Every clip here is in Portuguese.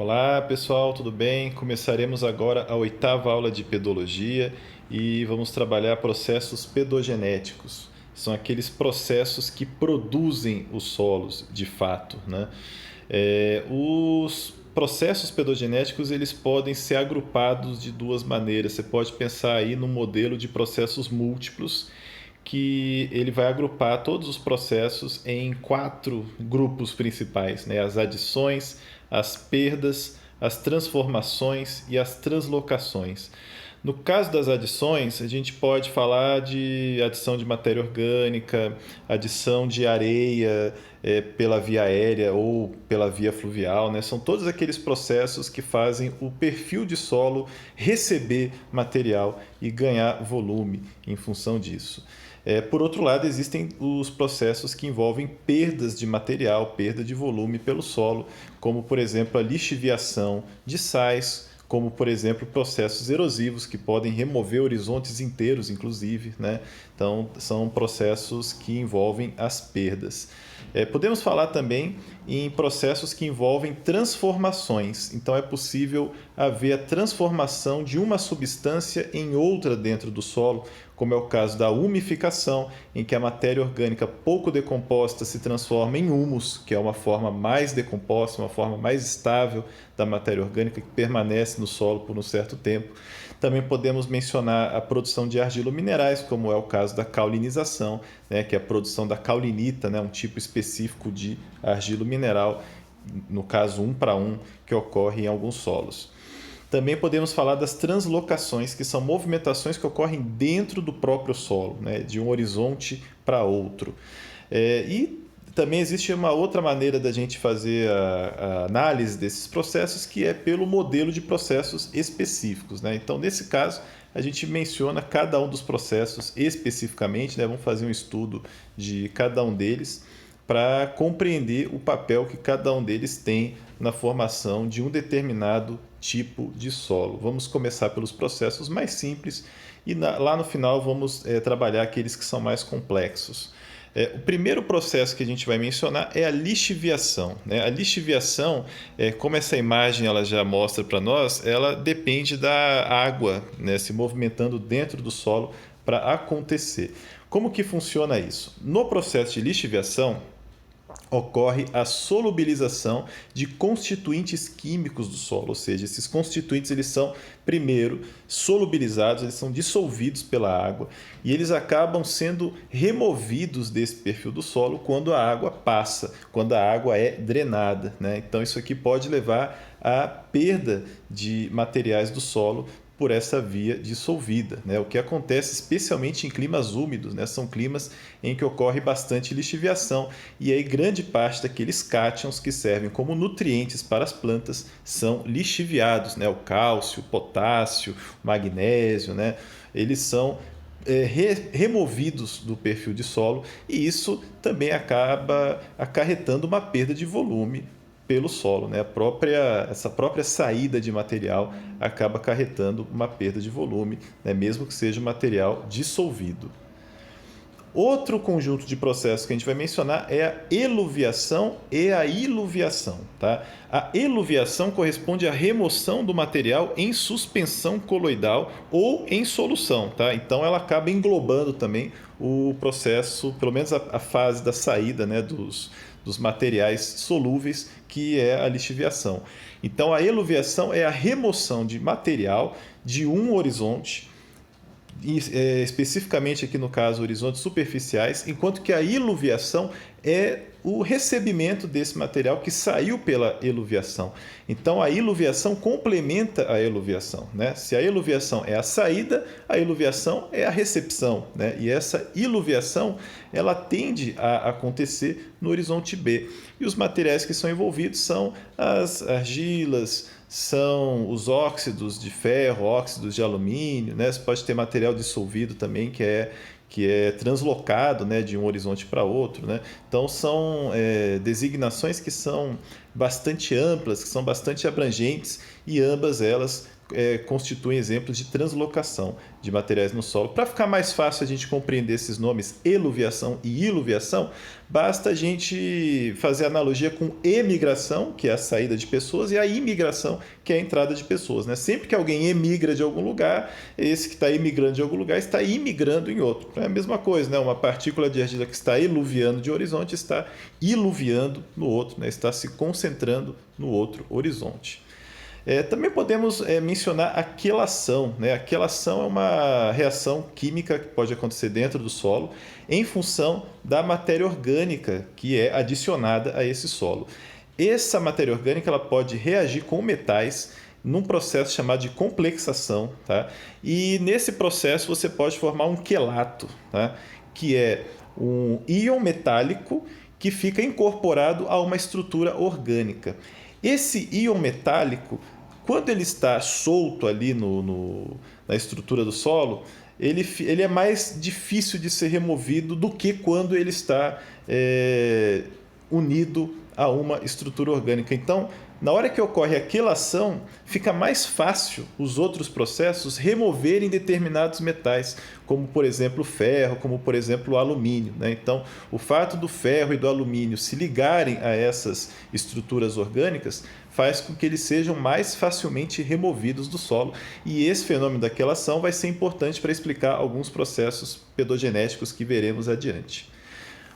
Olá pessoal, tudo bem? Começaremos agora a oitava aula de pedologia e vamos trabalhar processos pedogenéticos. São aqueles processos que produzem os solos de fato, né? Os processos pedogenéticos eles podem ser agrupados de duas maneiras. Você pode pensar aí no modelo de processos múltiplos, que ele vai agrupar todos os processos em quatro grupos principais, né? As adições, as perdas, as transformações e as translocações. No caso das adições, a gente pode falar de adição de matéria orgânica, adição de areia pela via aérea ou pela via fluvial, né? São todos aqueles processos que fazem o perfil de solo receber material e ganhar volume em função disso. Por outro lado, existem os processos que envolvem perdas de material, perda de volume pelo solo, como por exemplo a lixiviação de sais, como por exemplo processos erosivos que podem remover horizontes inteiros, inclusive, né? Então são processos que envolvem as perdas. Podemos falar também em processos que envolvem transformações. Então é possível haver a transformação de uma substância em outra dentro do solo, como é o caso da umificação, em que a matéria orgânica pouco decomposta se transforma em humus, que é uma forma mais decomposta, uma forma mais estável da matéria orgânica que permanece no solo por um certo tempo. Também podemos mencionar a produção de argilominerais, como é o caso da caulinização, né, que é a produção da caulinita, né, um tipo específico de argilo mineral, no caso 1 para 1, que ocorre em alguns solos. Também podemos falar das translocações, que são movimentações que ocorrem dentro do próprio solo, né, de um horizonte para outro. E também existe uma outra maneira da gente fazer a análise desses processos, que é pelo modelo de processos específicos, né? Então, nesse caso, a gente menciona cada um dos processos especificamente, né? Vamos fazer um estudo de cada um deles para compreender o papel que cada um deles tem na formação de um determinado tipo de solo. Vamos começar pelos processos mais simples e lá no final vamos trabalhar aqueles que são mais complexos. O primeiro processo que a gente vai mencionar é a lixiviação, né? A lixiviação, como essa imagem ela já mostra para nós, ela depende da água, né, se movimentando dentro do solo para acontecer. Como que funciona isso? No processo de lixiviação, ocorre a solubilização de constituintes químicos do solo, ou seja, esses constituintes eles são primeiro solubilizados, eles são dissolvidos pela água e eles acabam sendo removidos desse perfil do solo quando a água passa, quando a água é drenada, né? Então isso aqui pode levar à perda de materiais do solo por essa via dissolvida, né? O que acontece especialmente em climas úmidos, né? São climas em que ocorre bastante lixiviação e aí grande parte daqueles cátions que servem como nutrientes para as plantas são lixiviados, né? O cálcio, o potássio, o magnésio, né? Eles são removidos do perfil de solo e isso também acaba acarretando uma perda de volume pelo solo, né? Essa própria saída de material acaba acarretando uma perda de volume, né? Mesmo que seja material dissolvido. Outro conjunto de processos que a gente vai mencionar é a eluviação e a iluviação. Tá? A eluviação corresponde à remoção do material em suspensão coloidal ou em solução. Tá? Então ela acaba englobando também o processo, pelo menos a fase da saída, né, dos materiais solúveis, que é a lixiviação. Então a eluviação é a remoção de material de um horizonte, especificamente aqui no caso horizontes superficiais, enquanto que a iluviação é o recebimento desse material que saiu pela eluviação. Então a iluviação complementa a eluviação, né? Se a eluviação é a saída, a iluviação é a recepção, né? E essa iluviação ela tende a acontecer no horizonte B. E os materiais que são envolvidos são as argilas, são os óxidos de ferro, óxidos de alumínio, né? Você pode ter material dissolvido também que é translocado, né, de um horizonte para outro, né? Então são designações que são bastante amplas, que são bastante abrangentes e ambas elas constituem exemplos de translocação de materiais no solo. Para ficar mais fácil a gente compreender esses nomes, eluviação e iluviação, basta a gente fazer analogia com emigração, que é a saída de pessoas, e a imigração, que é a entrada de pessoas, né? Sempre que alguém emigra de algum lugar, esse que está emigrando de algum lugar está imigrando em outro. É a mesma coisa, né? Uma partícula de argila que está eluviando de horizonte está iluviando no outro, né? Está se concentrando no outro horizonte. Também podemos mencionar a quelação, né? A quelação é uma reação química que pode acontecer dentro do solo em função da matéria orgânica que é adicionada a esse solo. Essa matéria orgânica ela pode reagir com metais num processo chamado de complexação, tá? E nesse processo você pode formar um quelato, tá? Que é um íon metálico que fica incorporado a uma estrutura orgânica. Esse íon metálico, quando ele está solto ali na estrutura do solo, ele é mais difícil de ser removido do que quando ele está unido a uma estrutura orgânica. Então, na hora que ocorre a quelação, fica mais fácil os outros processos removerem determinados metais, como por exemplo o ferro, como por exemplo o alumínio, né? Então, o fato do ferro e do alumínio se ligarem a essas estruturas orgânicas faz com que eles sejam mais facilmente removidos do solo. E esse fenômeno da quelação vai ser importante para explicar alguns processos pedogenéticos que veremos adiante.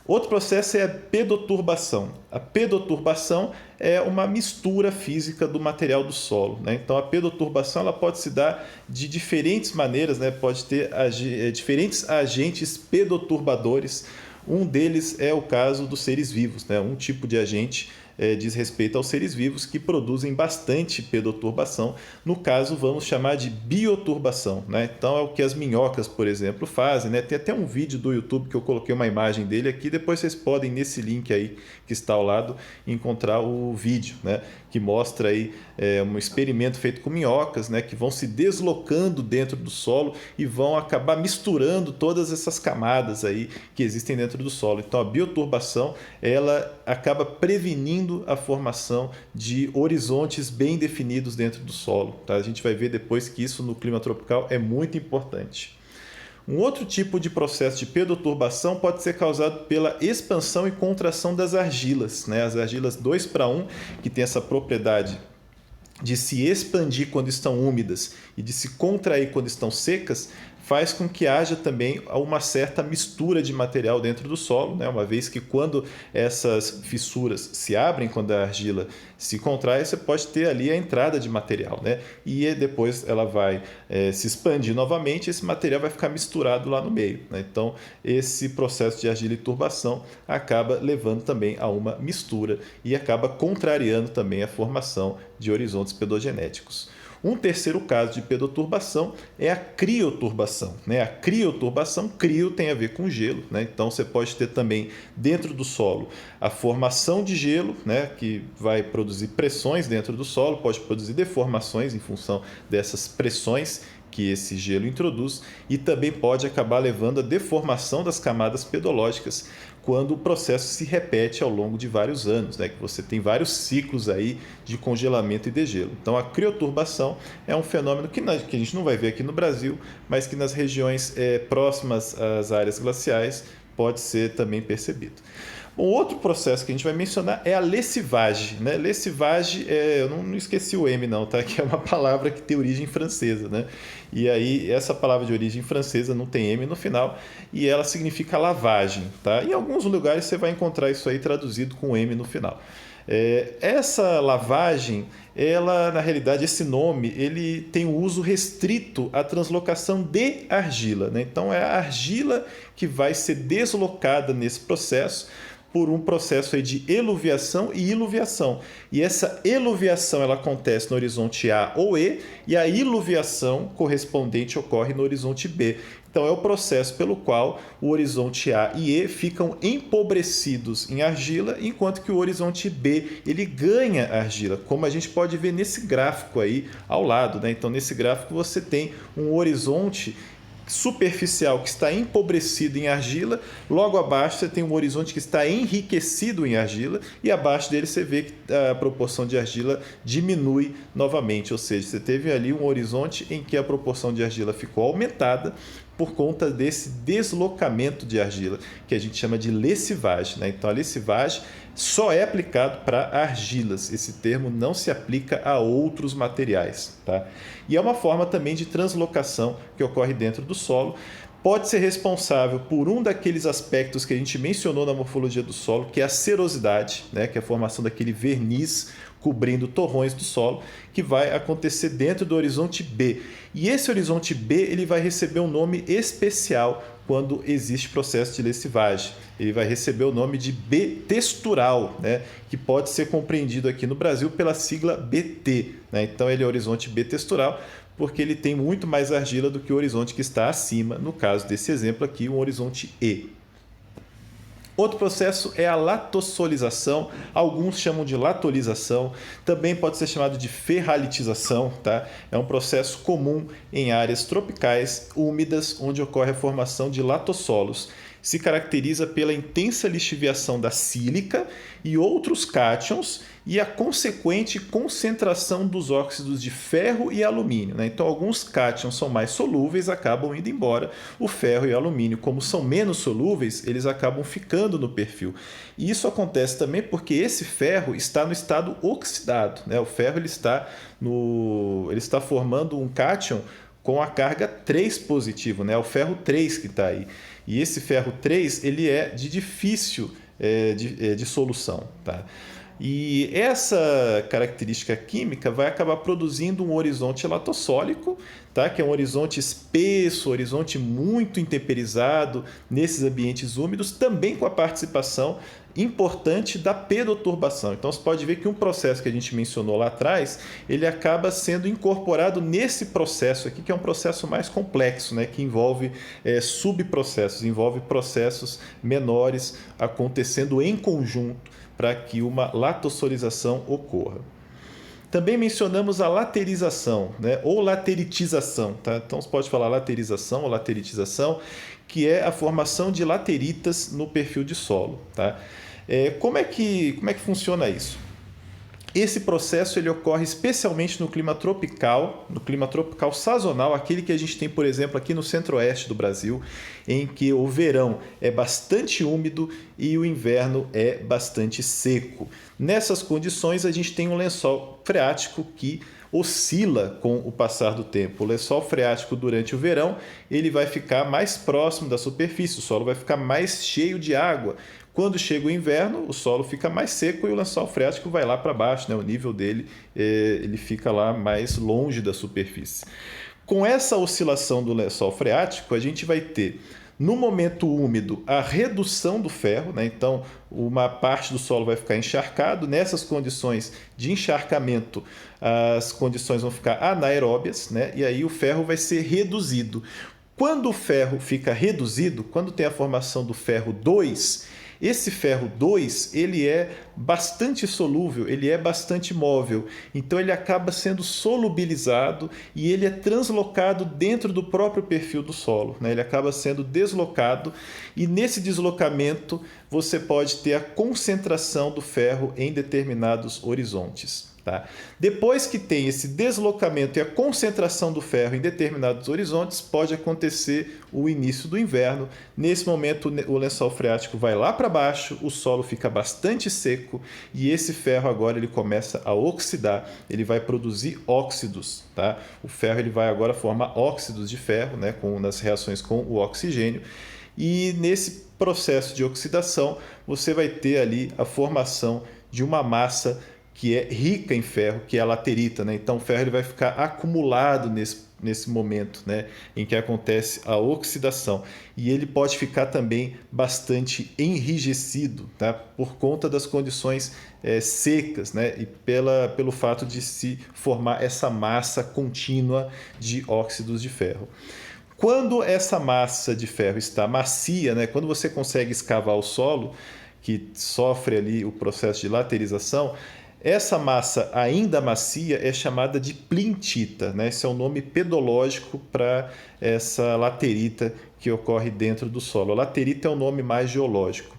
Outro processo é a pedoturbação. A pedoturbação é uma mistura física do material do solo, né? Então, a pedoturbação ela pode se dar de diferentes maneiras, né? Pode ter diferentes agentes pedoturbadores. Um deles é o caso dos seres vivos, né? Um tipo de agente diz respeito aos seres vivos que produzem bastante pedoturbação. No caso, vamos chamar de bioturbação, né? Então, é o que as minhocas, por exemplo, fazem, né? Tem até um vídeo do YouTube que eu coloquei uma imagem dele aqui. Depois vocês podem, nesse link aí que está ao lado, encontrar o vídeo, né? Que mostra aí um experimento feito com minhocas, né? Que vão se deslocando dentro do solo e vão acabar misturando todas essas camadas aí que existem dentro do solo. Então, a bioturbação ela acaba prevenindo a formação de horizontes bem definidos dentro do solo, tá? A gente vai ver depois que isso no clima tropical é muito importante. Um outro tipo de processo de pedoturbação pode ser causado pela expansão e contração das argilas, né? As argilas 2:1, que tem essa propriedade de se expandir quando estão úmidas e de se contrair quando estão secas, faz com que haja também uma certa mistura de material dentro do solo, né? Uma vez que quando essas fissuras se abrem, quando a argila se contrai, você pode ter ali a entrada de material, né? E depois ela vai se expandir novamente, esse material vai ficar misturado lá no meio, né? Então, esse processo de argila e turbação acaba levando também a uma mistura e acaba contrariando também a formação de horizontes pedogenéticos. Um terceiro caso de pedoturbação é a crioturbação, né? A crioturbação, crio tem a ver com gelo, né? Então você pode ter também dentro do solo a formação de gelo, né? Que vai produzir pressões dentro do solo, pode produzir deformações em função dessas pressões que esse gelo introduz e também pode acabar levando à deformação das camadas pedológicas quando o processo se repete ao longo de vários anos, né? Que você tem vários ciclos aí de congelamento e degelo. Então, a crioturbação é um fenômeno que a gente não vai ver aqui no Brasil, mas que nas regiões próximas às áreas glaciais pode ser também percebido. Um outro processo que a gente vai mencionar é a lessivagem, né? Lessivagem, eu não esqueci o M não, tá? Que é uma palavra que tem origem francesa, né? E aí essa palavra de origem francesa não tem M no final e ela significa lavagem, tá? Em alguns lugares você vai encontrar isso aí traduzido com M no final. Essa lavagem, ela na realidade esse nome ele tem um uso restrito à translocação de argila, né? Então é a argila que vai ser deslocada nesse processo por um processo aí de eluviação e iluviação. E essa eluviação ela acontece no horizonte A ou E e a iluviação correspondente ocorre no horizonte B. Então é o processo pelo qual o horizonte A e E ficam empobrecidos em argila, enquanto que o horizonte B ele ganha argila, como a gente pode ver nesse gráfico aí ao lado, né? Então nesse gráfico você tem um horizonte superficial que está empobrecido em argila, logo abaixo você tem um horizonte que está enriquecido em argila e abaixo dele você vê que a proporção de argila diminui novamente, ou seja, você teve ali um horizonte em que a proporção de argila ficou aumentada por conta desse deslocamento de argila, que a gente chama de lessivagem, né? Então a lessivagem só é aplicado para argilas, esse termo não se aplica a outros materiais, tá? E é uma forma também de translocação que ocorre dentro do solo, pode ser responsável por um daqueles aspectos que a gente mencionou na morfologia do solo, que é a serosidade, né? Que é a formação daquele verniz cobrindo torrões do solo, que vai acontecer dentro do horizonte B. E esse horizonte B ele vai receber um nome especial quando existe processo de lessivagem. Ele vai receber o nome de B textural, né? Que pode ser compreendido aqui no Brasil pela sigla BT, né? Então ele é horizonte B textural, porque ele tem muito mais argila do que o horizonte que está acima, no caso desse exemplo aqui, um horizonte E. Outro processo é a latossolização, alguns chamam de latolização, também pode ser chamado de ferralitização, tá? É um processo comum em áreas tropicais úmidas onde ocorre a formação de latossolos. Se caracteriza pela intensa lixiviação da sílica e outros cátions e a consequente concentração dos óxidos de ferro e alumínio, né? Então, alguns cátions são mais solúveis, acabam indo embora. O ferro e o alumínio, como são menos solúveis, eles acabam ficando no perfil. E isso acontece também porque esse ferro está no estado oxidado, né? O ferro ele está formando um cátion com a carga 3 positivo, né? O ferro 3 que está aí. E esse ferro 3 ele é de difícil dissolução, tá? E essa característica química vai acabar produzindo um horizonte latossólico, tá? Que é um horizonte espesso, horizonte muito intemperizado nesses ambientes úmidos, também com a participação importante da pedoturbação. Então você pode ver que um processo que a gente mencionou lá atrás, ele acaba sendo incorporado nesse processo aqui, que é um processo mais complexo, né? Que envolve subprocessos, envolve processos menores acontecendo em conjunto para que uma latossolização ocorra. Também mencionamos a laterização, né? Ou lateritização. Tá? Então você pode falar laterização ou lateritização, que é a formação de lateritas no perfil de solo. Tá? Como é que funciona isso? Esse processo ele ocorre especialmente no clima tropical sazonal, aquele que a gente tem, por exemplo, aqui no centro-oeste do Brasil, em que o verão é bastante úmido e o inverno é bastante seco. Nessas condições, a gente tem um lençol freático que oscila com o passar do tempo. O lençol freático durante o verão ele vai ficar mais próximo da superfície, o solo vai ficar mais cheio de água. Quando chega o inverno, o solo fica mais seco e o lençol freático vai lá para baixo, né? O nível dele ele fica lá mais longe da superfície. Com essa oscilação do lençol freático, a gente vai ter, no momento úmido, a redução do ferro, né? Então, uma parte do solo vai ficar encharcado. Nessas condições de encharcamento, as condições vão ficar anaeróbias, né? E aí o ferro vai ser reduzido. Quando o ferro fica reduzido, quando tem a formação do ferro 2, esse ferro 2 ele é bastante solúvel, ele é bastante móvel, então ele acaba sendo solubilizado e ele é translocado dentro do próprio perfil do solo, né? Ele acaba sendo deslocado e nesse deslocamento você pode ter a concentração do ferro em determinados horizontes. Tá? Depois que tem esse deslocamento e a concentração do ferro em determinados horizontes, pode acontecer o início do inverno. Nesse momento, o lençol freático vai lá para baixo, o solo fica bastante seco e esse ferro agora ele começa a oxidar, ele vai produzir óxidos. Tá? O ferro ele vai agora formar óxidos de ferro, né, nas reações com o oxigênio. E nesse processo de oxidação, você vai ter ali a formação de uma massa que é rica em ferro, que é a laterita, né? Então o ferro ele vai ficar acumulado nesse momento, né, em que acontece a oxidação. E ele pode ficar também bastante enrijecido, tá? Por conta das condições secas, né? E pelo fato de se formar essa massa contínua de óxidos de ferro. Quando essa massa de ferro está macia, né, quando você consegue escavar o solo, que sofre ali o processo de laterização, Essa massa ainda macia é chamada de plintita, né? Esse é o nome pedológico para essa laterita que ocorre dentro do solo. A laterita é um nome mais geológico.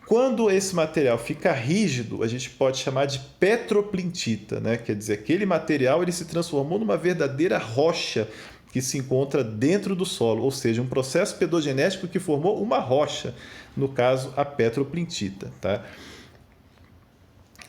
Quando esse material fica rígido, a gente pode chamar de petroplintita, né? Quer dizer, aquele material ele se transformou numa verdadeira rocha que se encontra dentro do solo, ou seja, um processo pedogenético que formou uma rocha, no caso a petroplintita, tá?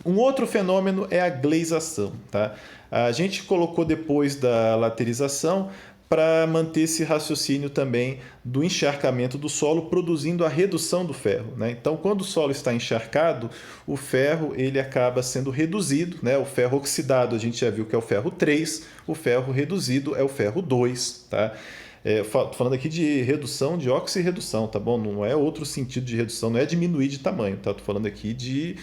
Um outro fenômeno é a gleisação, tá? A gente colocou depois da laterização para manter esse raciocínio também do encharcamento do solo, produzindo a redução do ferro, né? Então, quando o solo está encharcado, o ferro ele acaba sendo reduzido, né? O ferro oxidado a gente já viu que é o ferro 3, o ferro reduzido é o ferro 2, tá? Estou falando aqui de redução, de oxirredução, tá bom? Não é outro sentido de redução, não é diminuir de tamanho, tá? Estou falando aqui de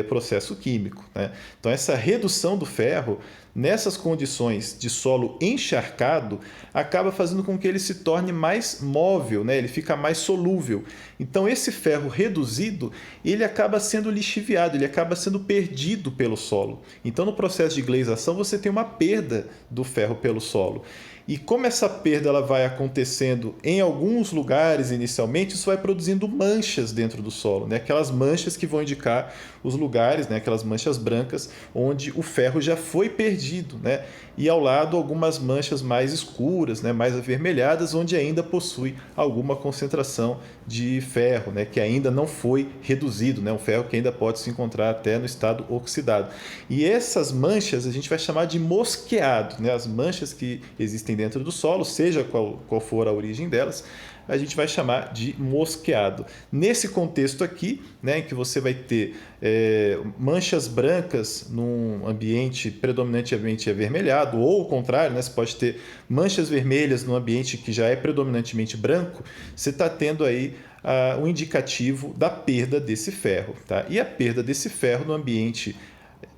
processo químico, né? Então, essa redução do ferro, nessas condições de solo encharcado, acaba fazendo com que ele se torne mais móvel, né? Ele fica mais solúvel. Então, esse ferro reduzido, ele acaba sendo lixiviado, ele acaba sendo perdido pelo solo. Então, no processo de gleisação, você tem uma perda do ferro pelo solo. E como essa perda ela vai acontecendo em alguns lugares inicialmente, isso vai produzindo manchas dentro do solo, né? Aquelas manchas que vão indicar os lugares, né? Aquelas manchas brancas onde o ferro já foi perdido, né? E ao lado algumas manchas mais escuras, né? Mais avermelhadas, onde ainda possui alguma concentração de ferro, né? Que ainda não foi reduzido, né? Um ferro que ainda pode se encontrar até no estado oxidado. E essas manchas a gente vai chamar de mosqueado, né? As manchas que existem dentro do solo, seja qual for a origem delas, a gente vai chamar de mosqueado. Nesse contexto aqui, né, em que você vai ter manchas brancas num ambiente predominantemente avermelhado, ou o contrário, né, você pode ter manchas vermelhas num ambiente que já é predominantemente branco, você está tendo aí um indicativo da perda desse ferro. Tá? E a perda desse ferro no ambiente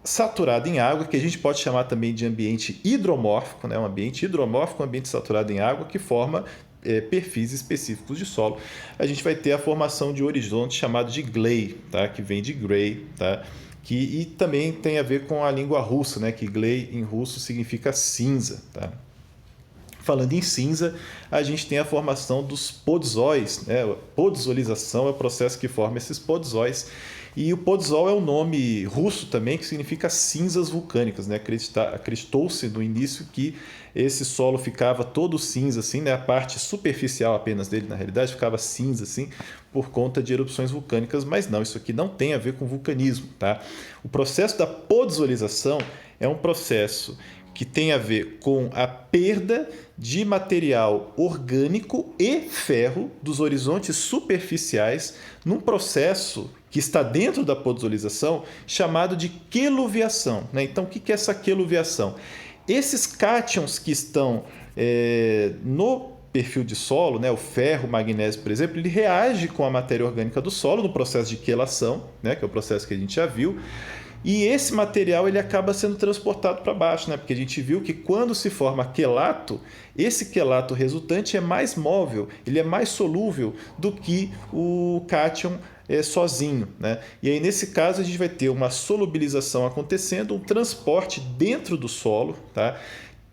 saturado em água, que a gente pode chamar também de ambiente hidromórfico, né? Um ambiente hidromórfico, um ambiente saturado em água, que forma perfis específicos de solo. A gente vai ter a formação de horizonte chamado de gley, tá? Que vem de grey, tá? E também tem a ver com a língua russa, né? Que gley em russo significa cinza. Tá? Falando em cinza, a gente tem a formação dos podzóis, né? Podzolização é o processo que forma esses podzóis. E o podzol é um nome russo também que significa cinzas vulcânicas, né? Acreditou-se no início que esse solo ficava todo cinza, assim, né? A parte superficial apenas dele, na realidade, ficava cinza, assim, por conta de erupções vulcânicas, mas não, isso aqui não tem a ver com vulcanismo, tá? O processo da podzolização é um processo que tem a ver com a perda de material orgânico e ferro dos horizontes superficiais num processo que está dentro da podzolização chamado de queluviação, né? Então, o que é essa queluviação? Esses cátions que estão no perfil de solo, né, o ferro, o magnésio, por exemplo, ele reage com a matéria orgânica do solo no processo de quelação, né, que é o processo que a gente já viu. E esse material ele acaba sendo transportado para baixo, né? Porque a gente viu que quando se forma quelato, esse quelato resultante é mais móvel, ele é mais solúvel do que o cátion sozinho, né? E aí nesse caso a gente vai ter uma solubilização acontecendo, um transporte dentro do solo, tá?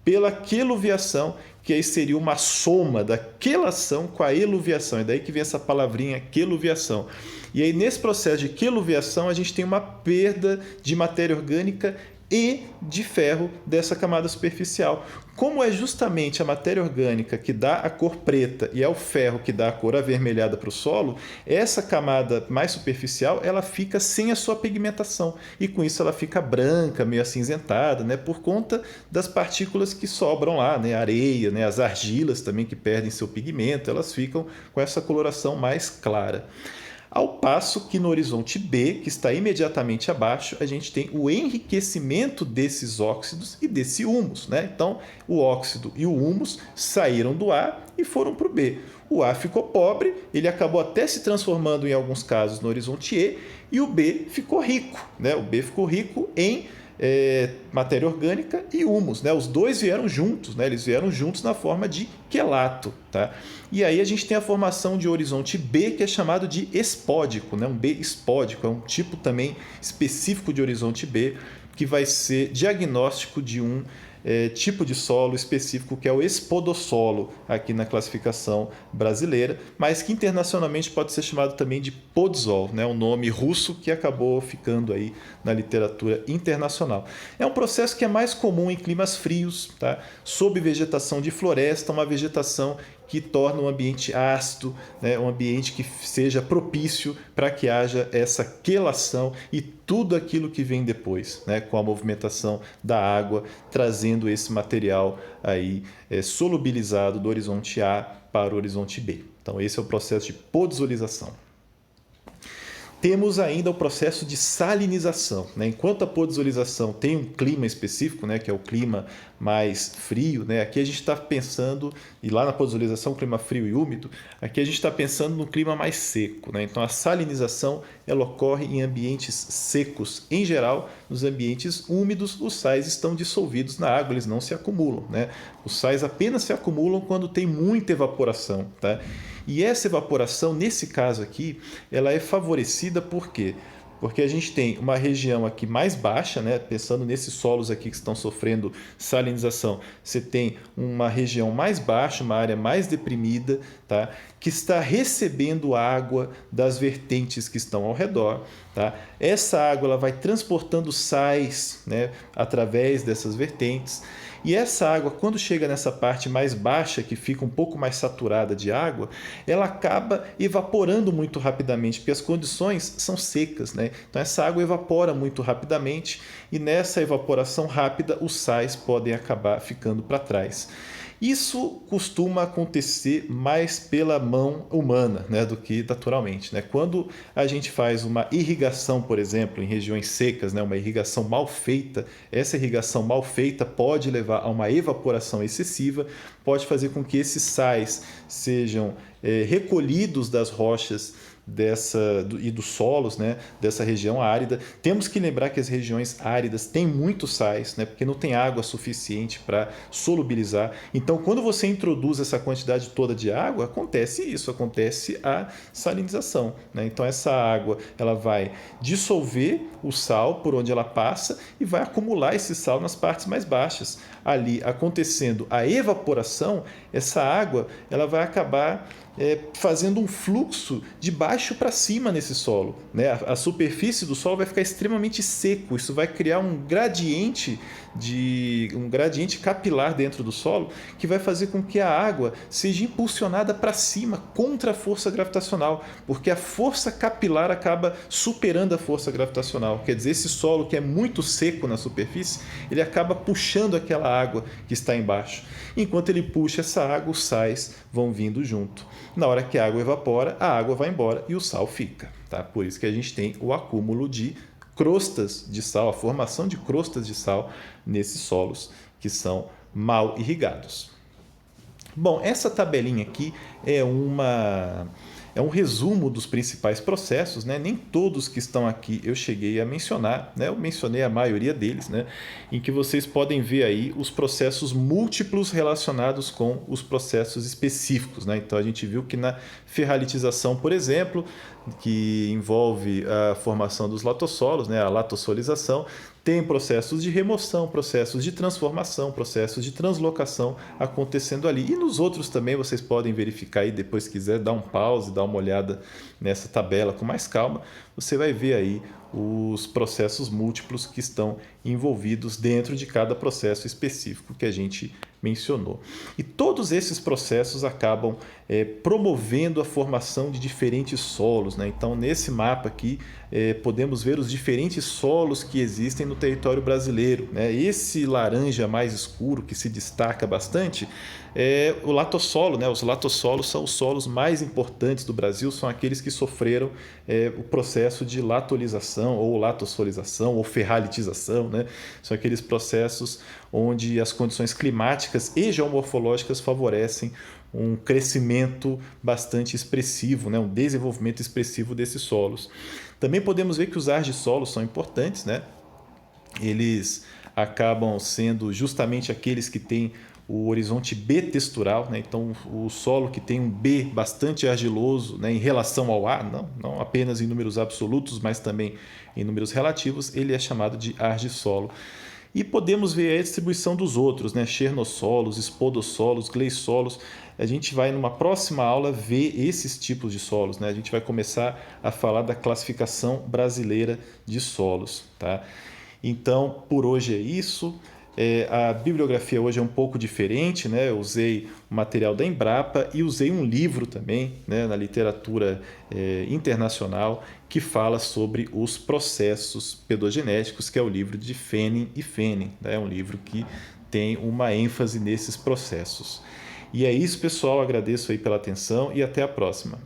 Pela queluviação, que aí seria uma soma da quelação com a eluviação. É daí que vem essa palavrinha queluviação. E aí, nesse processo de queluviação, a gente tem uma perda de matéria orgânica e de ferro dessa camada superficial. Como é justamente a matéria orgânica que dá a cor preta e é o ferro que dá a cor avermelhada para o solo, essa camada mais superficial ela fica sem a sua pigmentação e com isso ela fica branca, meio acinzentada, né, por conta das partículas que sobram lá, né, areia, né, as argilas também que perdem seu pigmento, elas ficam com essa coloração mais clara. Ao passo que no horizonte B, que está imediatamente abaixo, a gente tem o enriquecimento desses óxidos e desse humus, né? Então, o óxido e o humus saíram do A e foram para o B. O A ficou pobre, ele acabou até se transformando em alguns casos no horizonte E, e o B ficou rico, né? O B ficou rico em matéria orgânica e humus, né? Os dois vieram juntos, né? Eles vieram juntos na forma de quelato, tá? E aí a gente tem a formação de horizonte B, que é chamado de espódico, né? Um B espódico, é um tipo também específico de horizonte B, que vai ser diagnóstico de um tipo de solo específico, que é o espodossolo, aqui na classificação brasileira, mas que internacionalmente pode ser chamado também de podzol, né? Um nome russo que acabou ficando aí na literatura internacional. É um processo que é mais comum em climas frios, tá? Sob vegetação de floresta, uma vegetação que torna o ambiente ácido, né? Um ambiente que seja propício para que haja essa quelação e tudo aquilo que vem depois, né? Com a movimentação da água, trazendo esse material aí solubilizado do horizonte A para o horizonte B. Então esse é o processo de podzolização. Temos ainda o processo de salinização, né? Enquanto a podzolização tem um clima específico, né, que é o clima mais frio, né? Aqui a gente está pensando, e lá na podzolização, clima frio e úmido, aqui a gente está pensando no clima mais seco, né? Então a salinização ela ocorre em ambientes secos. Em geral, nos ambientes úmidos, os sais estão dissolvidos na água, eles não se acumulam, né? Os sais apenas se acumulam quando tem muita evaporação, tá? E essa evaporação, nesse caso aqui, ela é favorecida por quê? Porque a gente tem uma região aqui mais baixa, né? Pensando nesses solos aqui que estão sofrendo salinização, você tem uma região mais baixa, uma área mais deprimida, tá? Que está recebendo água das vertentes que estão ao redor. Tá? Essa água ela vai transportando sais, né, através dessas vertentes. E essa água, quando chega nessa parte mais baixa, que fica um pouco mais saturada de água, ela acaba evaporando muito rapidamente, porque as condições são secas, né? Então essa água evapora muito rapidamente e nessa evaporação rápida os sais podem acabar ficando para trás. Isso costuma acontecer mais pela mão humana, né, do que naturalmente, né? Quando a gente faz uma irrigação, por exemplo, em regiões secas, né, uma irrigação mal feita, essa irrigação mal feita pode levar a uma evaporação excessiva, pode fazer com que esses sais sejam recolhidos das rochas e dos solos, né, dessa região árida. Temos que lembrar que as regiões áridas têm muitos sais, né, porque não tem água suficiente para solubilizar. Então, quando você introduz essa quantidade toda de água, acontece isso, acontece a salinização, né? Então, essa água ela vai dissolver o sal por onde ela passa e vai acumular esse sal nas partes mais baixas. Ali, acontecendo a evaporação, essa água ela vai acabar fazendo um fluxo de baixo para cima nesse solo, né? A superfície do solo vai ficar extremamente seco, isso vai criar um gradiente capilar dentro do solo que vai fazer com que a água seja impulsionada para cima contra a força gravitacional, porque a força capilar acaba superando a força gravitacional. Quer dizer, esse solo que é muito seco na superfície, ele acaba puxando aquela água que está embaixo. Enquanto ele puxa essa água, os sais vão vindo junto. Na hora que a água evapora, a água vai embora e o sal fica. Tá? Por isso que a gente tem o acúmulo de crostas de sal, a formação de crostas de sal nesses solos que são mal irrigados. Bom, essa tabelinha aqui é um resumo dos principais processos, né? Nem todos que estão aqui eu cheguei a mencionar, né? Eu mencionei a maioria deles, né? Em que vocês podem ver aí os processos múltiplos relacionados com os processos específicos, né? Então a gente viu que na ferralitização, por exemplo, que envolve a formação dos latossolos, né? A latossolização, tem processos de remoção, processos de transformação, processos de translocação acontecendo ali. E nos outros também vocês podem verificar aí, depois quiser dar um pause, dar uma olhada nessa tabela com mais calma, você vai ver aí os processos múltiplos que estão envolvidos dentro de cada processo específico que a gente mencionou. E todos esses processos acabam promovendo a formação de diferentes solos, né? Então, nesse mapa aqui, podemos ver os diferentes solos que existem no território brasileiro, né? Esse laranja mais escuro que se destaca bastante é o latossolo, né? Os latossolos são os solos mais importantes do Brasil, são aqueles que sofreram o processo de latolização ou latossolização ou ferralitização, né? São aqueles processos onde as condições climáticas e geomorfológicas favorecem um crescimento bastante expressivo, né? Um desenvolvimento expressivo desses solos. Também podemos ver que os argissolos são importantes, né? Eles acabam sendo justamente aqueles que têm o horizonte B-textural, né? Então o solo que tem um B bastante argiloso, né, em relação ao A, não apenas em números absolutos, mas também em números relativos, ele é chamado de argissolo. E podemos ver a distribuição dos outros, né? Chernossolos, espodossolos, gleissolos. A gente vai, numa próxima aula, ver esses tipos de solos, né? A gente vai começar a falar da classificação brasileira de solos. Tá? Então, por hoje é isso. A bibliografia hoje é um pouco diferente, né? Eu usei o material da Embrapa e usei um livro também, né, na literatura internacional, que fala sobre os processos pedogenéticos, que é o livro de Fenning e Fenning. É um livro que tem uma ênfase nesses processos. E é isso, pessoal. Agradeço aí pela atenção e até a próxima.